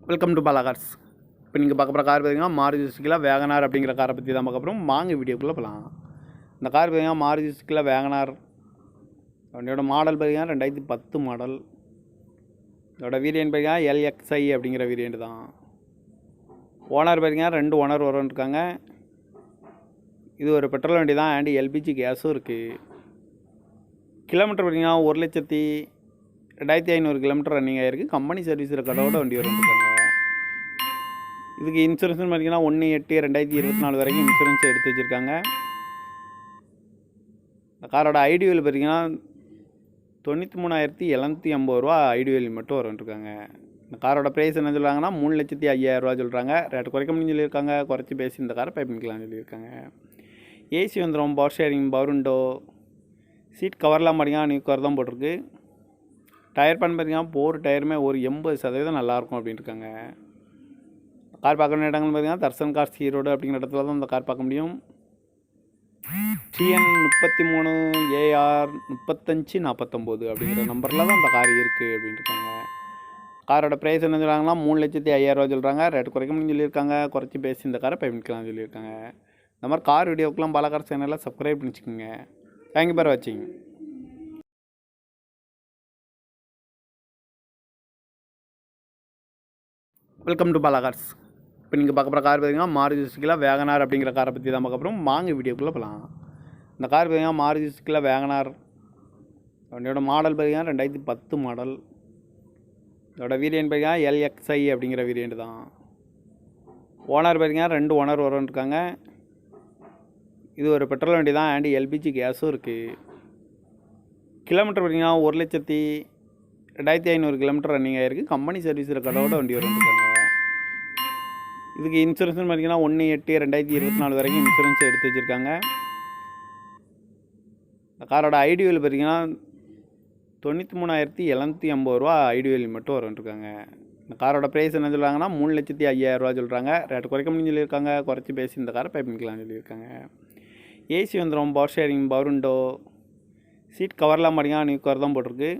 Welcome to Bala cars. இப்போ நீங்கள் பார்க்க போகிற கார் பார்த்தீங்கன்னா மாருதி சுசுக்கியில் வேகனார் அப்படிங்கிற காரை பற்றி தான் பார்க்க போகிறோம். வாங்க வீடியோக்குள்ளே போகலாம். இந்த கார் பார்த்தீங்கன்னா மாருதி சுசுக்கியில் வேகனார். வண்டியோட மாடல் பார்த்தீங்கன்னா 2010 மாடல். இதோட வேரியன்ட் பார்த்தீங்கன்னா LXI அப்படிங்கிற வேரியன்ட் தான். ஓனர் பார்த்தீங்கன்னா 2 ஓனர் இருக்காங்க. இது ஒரு பெட்ரோல் வண்டி தான், அண்ட் LPG கேஸும் இருக்குது. கிலோமீட்டர் பார்த்தீங்கன்னா 1,02,500 கிலோமீட்டர் ரன்னிங் ஆகிருக்கு. கம்பெனி சர்வீஸ் ரெக்கார்டோட வண்டி இருக்காங்க. இதுக்கு இன்சூரன்ஸ்னு பார்த்தீங்கன்னா 1/8/2024 வரைக்கும் இன்சூரன்ஸ் எடுத்து வச்சுருக்காங்க. இந்த காரோட ஐடியூவில் பார்த்தீங்கன்னா 93,750 ரூபா ஐடியூவில் மட்டும் இருக்காங்க. இந்த காரோட ப்ரைஸ் என்ன சொல்கிறாங்கன்னா 3,05,000 ரூபா சொல்கிறாங்க. ரேட்டு குறைக்க முடியும்னு சொல்லியிருக்காங்க. குறைச்சி பேசி இந்த காரை பை பண்ணிக்கலாம்னு சொல்லியிருக்காங்க. ஏசி வந்துடும், power sharing, power window, seat கவர்லாம் பார்த்தீங்கன்னா நியூ கவர் தான் போட்டிருக்கு. டயர் பண்ண பார்த்தீங்கன்னா 4 டயருமே ஒரு 80% நல்லாயிருக்கும் அப்படின்னு இருக்காங்க. கார் பார்க்கணும் இடங்கள் பார்த்தீங்கன்னா தர்சன் கார்ஸ் ஈரோடு அப்படிங்கிற இடத்துல தான் இந்த கார் பார்க்க முடியும். TN 33AR 3549 அப்படிங்கிற நம்பரில் தான் இந்த கார் இருக்குது அப்படின்னு இருக்காங்க. காரோட ப்ரைஸ் என்ன சொல்கிறாங்கன்னா 3,05,000 ரூபா சொல்கிறாங்க. ரேட்டு குறைக்க முடியும்னு சொல்லியிருக்காங்க. குறைச்சி பேசி இந்த காரை பயணிக்கலாம்னு சொல்லியிருக்காங்க. இந்த மாதிரி கார் வீடியோக்கெலாம் பாலா கார் சேனலில் சப்ஸ்கிரைப் பண்ணிச்சுக்கோங்க. தேங்க்யூ ஃபார் வாட்சிங். Welcome to Bala cars. இப்போ நீங்கள் பார்க்க போகிற கார் பார்த்தீங்கன்னா மாருதி சுசுக்கியில் வேகனார் அப்படிங்கிற காரை பற்றி தான் பார்க்க போகிறோம். வாங்க வீடியோக்குள்ளே போகலாம். இந்த கார் பார்த்தீங்கன்னா மாருதி சுசுக்கியில் வேகனார். வண்டியோட மாடல் பார்த்தீங்கன்னா 2010 மாடல். இதோட வேரியன்ட் பார்த்தீங்கன்னா LXI அப்படிங்கிற வேரியன்ட் தான். ஓனர் பார்த்தீங்கன்னா 2 ஓனர் இருக்காங்க. இது ஒரு பெட்ரோல் வண்டி தான், அண்ட் LPG கேஸும் இருக்குது. கிலோமீட்டர் பார்த்தீங்கன்னா 1,02,500 கிலோமீட்டர் ரன்னிங் ஆகிருக்கு. கம்பெனி சர்வீஸ் ரெக்கார்டோட வண்டி இருக்காங்க. இதுக்கு இன்சூரன்ஸ்னு பார்த்தீங்கன்னா 1/8/2024 வரைக்கும் இன்சூரன்ஸ் எடுத்து வச்சுருக்காங்க. இந்த காரோட ஐடியூவில் பார்த்தீங்கன்னா 93,750 ரூபா ஐடியூவில் மட்டும் இருக்காங்க. இந்த காரோட ப்ரைஸ் என்ன சொல்கிறாங்கன்னா 3,05,000 ரூபா சொல்கிறாங்க. ரேட்டு குறைக்க முடியும்னு சொல்லியிருக்காங்க. குறைச்சி பேசி இந்த காரை பை பண்ணிக்கலாம்னு சொல்லியிருக்காங்க. ஏசி வந்துடும், power sharing, power window, seat கவர்லாம் பார்த்தீங்கன்னா நியூ கவர் தான் போட்டிருக்கு.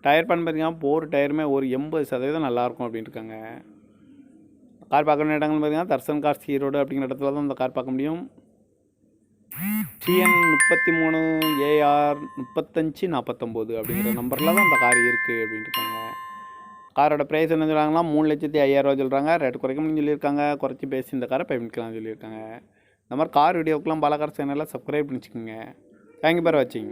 டயர் பண்ண பார்த்தீங்கன்னா 4 டயருமே ஒரு 80% நல்லாயிருக்கும் அப்படின்னு இருக்காங்க. கார் பார்க்கணும் இடங்கள் பார்த்தீங்கன்னா தர்சன் கார்ஸ் ஈரோடு அப்படிங்கிற இடத்துல தான் இந்த கார் பார்க்க முடியும். TN 33AR 3549 அப்படிங்கிற நம்பரில் தான் இந்த கார் இருக்குது அப்படின்னு இருக்காங்க. காரோட ப்ரைஸ் என்ன சொல்கிறாங்கன்னா 3,05,000 ரூபா சொல்கிறாங்க. ரேட்டு குறைக்க முடியும்னு சொல்லியிருக்காங்க. குறைச்சி பேசி இந்த காரை பை பண்ணிக்கலாம்னு சொல்லியிருக்காங்க. இந்த மாதிரி கார் வீடியோக்கெலாம் பாலா கார் சேனலில் சப்ஸ்கிரைப் பண்ணிச்சுக்கோங்க. தேங்க்யூ ஃபார் வாட்சிங்.